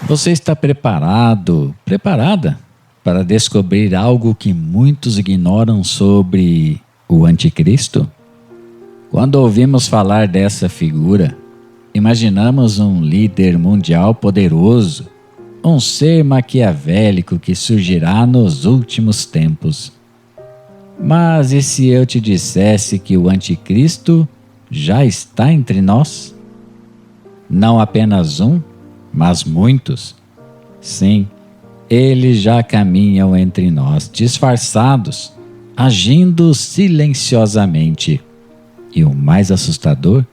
Você está preparada para descobrir algo que muitos ignoram sobre o Anticristo? Quando ouvimos falar dessa figura, imaginamos um líder mundial poderoso, um ser maquiavélico que surgirá nos últimos tempos. Mas e se eu te dissesse que o Anticristo já está entre nós? Não apenas um, mas muitos. Sim, eles já caminham entre nós, disfarçados, agindo silenciosamente. E o mais assustador,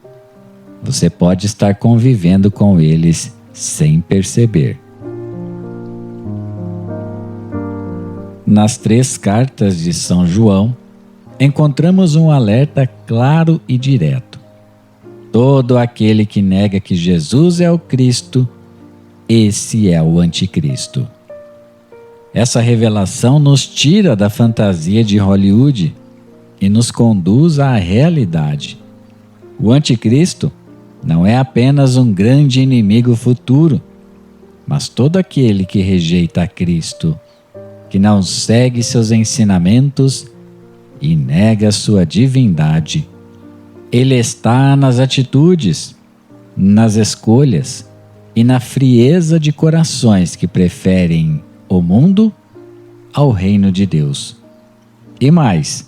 você pode estar convivendo com eles sem perceber. Nas 3 cartas de São João, encontramos um alerta claro e direto. Todo aquele que nega que Jesus é o Cristo, esse é o Anticristo. Essa revelação nos tira da fantasia de Hollywood e nos conduz à realidade. O Anticristo não é apenas um grande inimigo futuro, mas todo aquele que rejeita a Cristo, que não segue seus ensinamentos e nega sua divindade. Ele está nas atitudes, nas escolhas e na frieza de corações que preferem o mundo ao reino de Deus. E mais,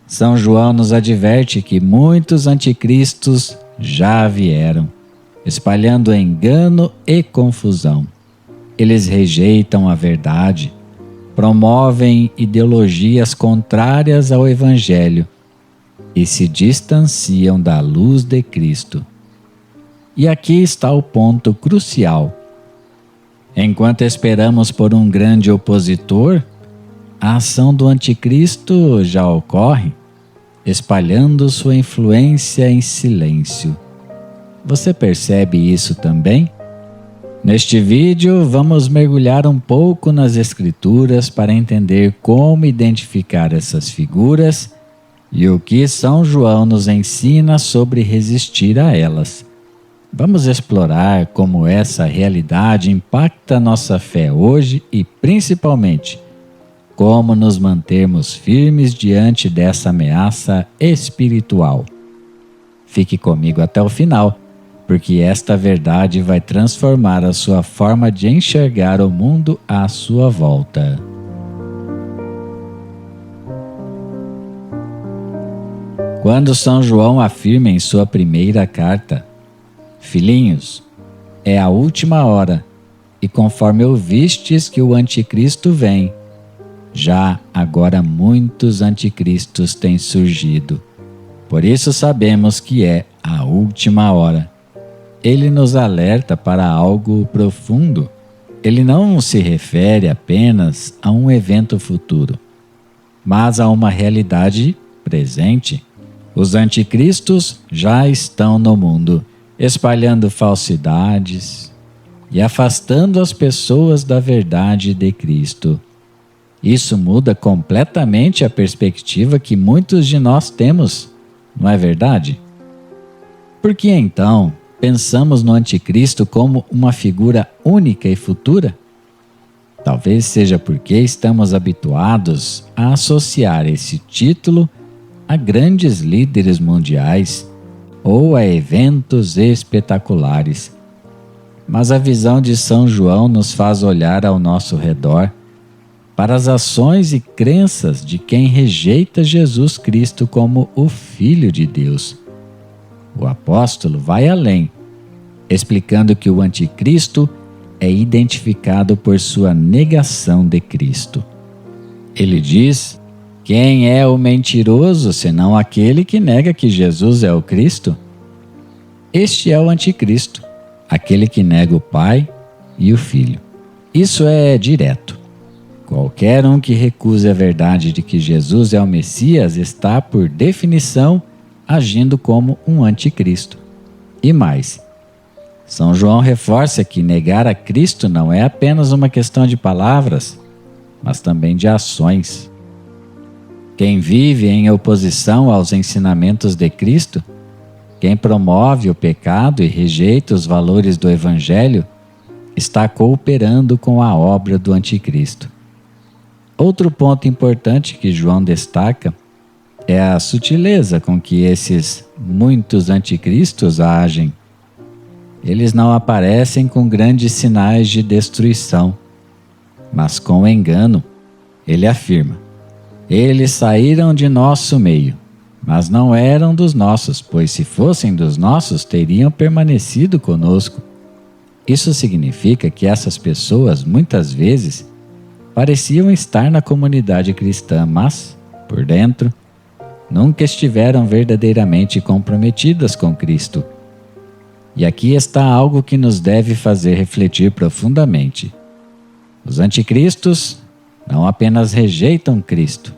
São João nos adverte que muitos anticristos já vieram, espalhando engano e confusão. Eles rejeitam a verdade, promovem ideologias contrárias ao Evangelho e se distanciam da luz de Cristo. E aqui está o ponto crucial. Enquanto esperamos por um grande opositor, a ação do Anticristo já ocorre, espalhando sua influência em silêncio. Você percebe isso também? Neste vídeo, vamos mergulhar um pouco nas Escrituras para entender como identificar essas figuras e o que São João nos ensina sobre resistir a elas. Vamos explorar como essa realidade impacta nossa fé hoje e, principalmente, como nos mantermos firmes diante dessa ameaça espiritual. Fique comigo até o final, porque esta verdade vai transformar a sua forma de enxergar o mundo à sua volta. Quando São João afirma em sua primeira carta: Filhinhos, é a última hora, e conforme ouvistes que o Anticristo vem, já agora muitos anticristos têm surgido. Por isso sabemos que é a última hora. Ele nos alerta para algo profundo. Ele não se refere apenas a um evento futuro, mas a uma realidade presente. Os anticristos já estão no mundo, espalhando falsidades e afastando as pessoas da verdade de Cristo. Isso muda completamente a perspectiva que muitos de nós temos, não é verdade? Por que então pensamos no Anticristo como uma figura única e futura? Talvez seja porque estamos habituados a associar esse título a grandes líderes mundiais ou a eventos espetaculares. Mas a visão de São João nos faz olhar ao nosso redor para as ações e crenças de quem rejeita Jesus Cristo como o Filho de Deus. O apóstolo vai além, explicando que o Anticristo é identificado por sua negação de Cristo. Ele diz: quem é o mentiroso senão aquele que nega que Jesus é o Cristo? Este é o Anticristo, aquele que nega o Pai e o Filho. Isso é direto. Qualquer um que recuse a verdade de que Jesus é o Messias está, por definição, agindo como um anticristo. E mais, São João reforça que negar a Cristo não é apenas uma questão de palavras, mas também de ações. Quem vive em oposição aos ensinamentos de Cristo, quem promove o pecado e rejeita os valores do Evangelho, está cooperando com a obra do anticristo. Outro ponto importante que João destaca é a sutileza com que esses muitos anticristos agem. Eles não aparecem com grandes sinais de destruição, mas com engano. Ele afirma: eles saíram de nosso meio, mas não eram dos nossos, pois se fossem dos nossos, teriam permanecido conosco. Isso significa que essas pessoas, muitas vezes, pareciam estar na comunidade cristã, mas, por dentro, nunca estiveram verdadeiramente comprometidas com Cristo. E aqui está algo que nos deve fazer refletir profundamente. Os anticristos não apenas rejeitam Cristo,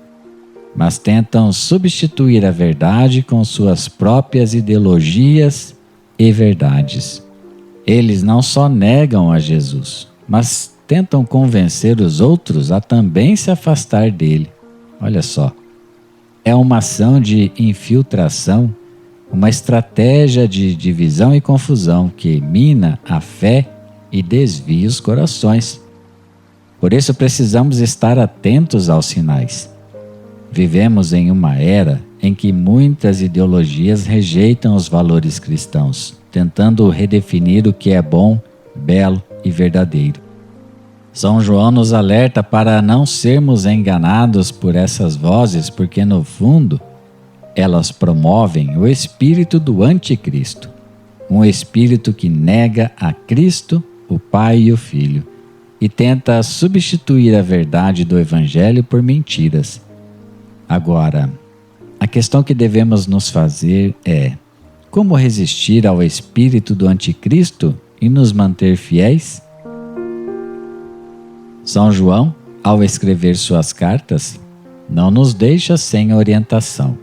mas tentam substituir a verdade com suas próprias ideologias e verdades. Eles não só negam a Jesus, mas tentam convencer os outros a também se afastar dele. Olha só, é uma ação de infiltração, uma estratégia de divisão e confusão que mina a fé e desvia os corações. Por isso precisamos estar atentos aos sinais. Vivemos em uma era em que muitas ideologias rejeitam os valores cristãos, tentando redefinir o que é bom, belo e verdadeiro. São João nos alerta para não sermos enganados por essas vozes, porque no fundo elas promovem o espírito do anticristo, um espírito que nega a Cristo, o Pai e o Filho, e tenta substituir a verdade do Evangelho por mentiras. Agora, a questão que devemos nos fazer é: como resistir ao espírito do anticristo e nos manter fiéis? São João, ao escrever suas cartas, não nos deixa sem orientação.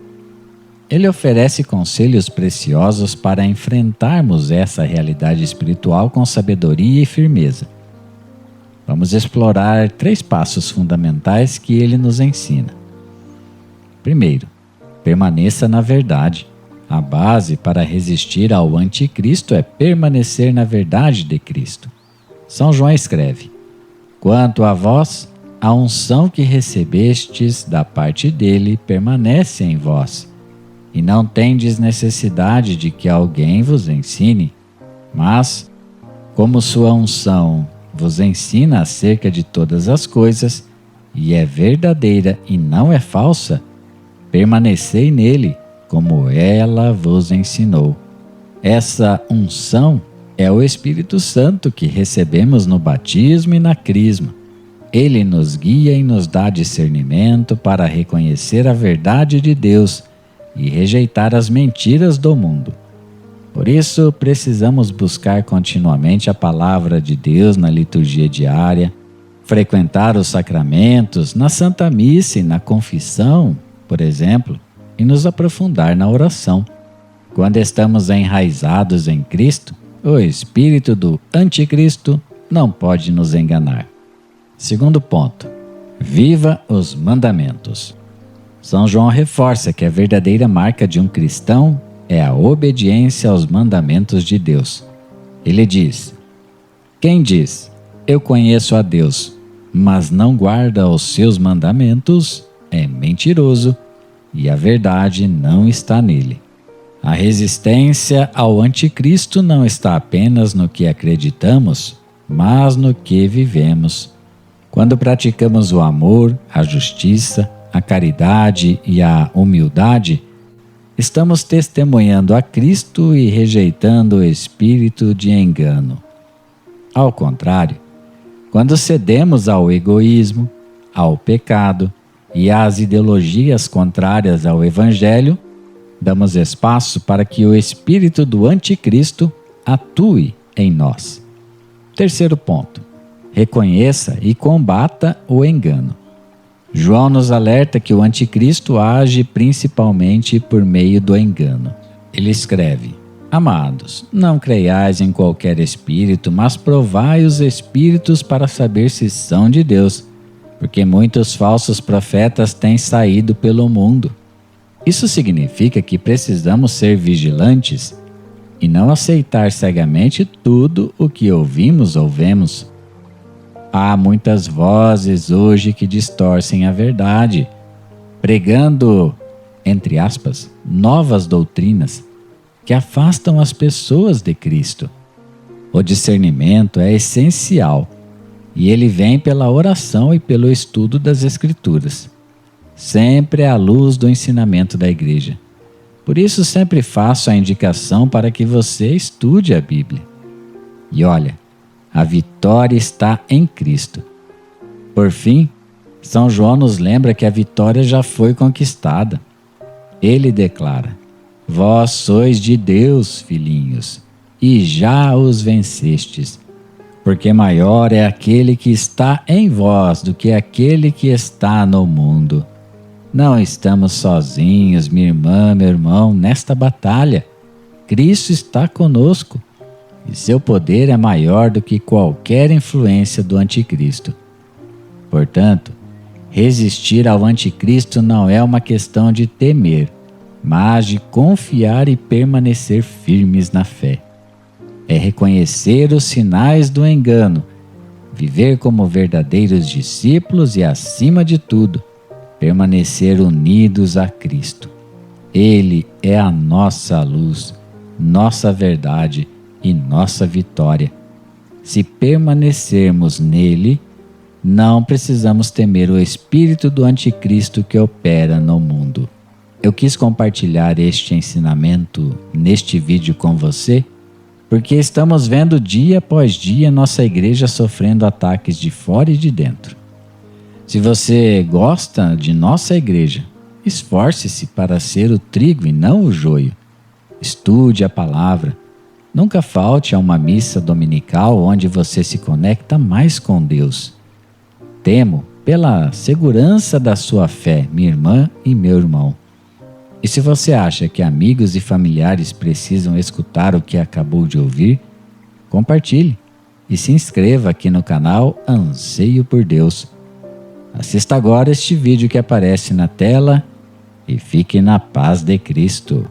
Ele oferece conselhos preciosos para enfrentarmos essa realidade espiritual com sabedoria e firmeza. Vamos explorar 3 passos fundamentais que ele nos ensina. Primeiro, permaneça na verdade. A base para resistir ao anticristo é permanecer na verdade de Cristo. São João escreve: quanto a vós, a unção que recebestes da parte dele permanece em vós, e não tendes necessidade de que alguém vos ensine, mas, como sua unção vos ensina acerca de todas as coisas, e é verdadeira e não é falsa, permanecei nele, como ela vos ensinou. Essa unção é o Espírito Santo que recebemos no batismo e na crisma. Ele nos guia e nos dá discernimento para reconhecer a verdade de Deus e rejeitar as mentiras do mundo. Por isso, precisamos buscar continuamente a palavra de Deus na liturgia diária, frequentar os sacramentos, na Santa Missa e na confissão, por exemplo, e nos aprofundar na oração. Quando estamos enraizados em Cristo, o espírito do anticristo não pode nos enganar. Segundo ponto, viva os mandamentos. São João reforça que a verdadeira marca de um cristão é a obediência aos mandamentos de Deus. Ele diz: quem diz, eu conheço a Deus, mas não guarda os seus mandamentos, é mentiroso, e a verdade não está nele. A resistência ao anticristo não está apenas no que acreditamos, mas no que vivemos. Quando praticamos o amor, a justiça, a caridade e a humildade, estamos testemunhando a Cristo e rejeitando o espírito de engano. Ao contrário, quando cedemos ao egoísmo, ao pecado e às ideologias contrárias ao Evangelho, damos espaço para que o espírito do anticristo atue em nós. Terceiro ponto, reconheça e combata o engano. João nos alerta que o anticristo age principalmente por meio do engano. Ele escreve: amados, não creiais em qualquer espírito, mas provai os espíritos para saber se são de Deus, porque muitos falsos profetas têm saído pelo mundo. Isso significa que precisamos ser vigilantes e não aceitar cegamente tudo o que ouvimos ou vemos. Há muitas vozes hoje que distorcem a verdade, pregando, entre aspas, novas doutrinas que afastam as pessoas de Cristo. O discernimento é essencial e ele vem pela oração e pelo estudo das Escrituras, sempre à luz do ensinamento da Igreja. Por isso sempre faço a indicação para que você estude a Bíblia. E olha, a vitória está em Cristo. Por fim, São João nos lembra que a vitória já foi conquistada. Ele declara: vós sois de Deus, filhinhos, e já os vencestes, porque maior é aquele que está em vós do que aquele que está no mundo. Não estamos sozinhos, minha irmã, meu irmão, nesta batalha. Cristo está conosco e seu poder é maior do que qualquer influência do anticristo. Portanto, resistir ao anticristo não é uma questão de temer, mas de confiar e permanecer firmes na fé. É reconhecer os sinais do engano, viver como verdadeiros discípulos e, acima de tudo, permanecer unidos a Cristo. Ele é a nossa luz, nossa verdade e nossa vitória. Se permanecermos nele, não precisamos temer o espírito do anticristo que opera no mundo. Eu quis compartilhar este ensinamento neste vídeo com você, porque estamos vendo dia após dia nossa igreja sofrendo ataques de fora e de dentro. Se você gosta de nossa igreja, esforce-se para ser o trigo e não o joio. Estude a palavra. Nunca falte a uma missa dominical onde você se conecta mais com Deus. Temo pela segurança da sua fé, minha irmã e meu irmão. E se você acha que amigos e familiares precisam escutar o que acabou de ouvir, compartilhe e se inscreva aqui no canal Anseio por Deus. Assista agora este vídeo que aparece na tela e fique na paz de Cristo.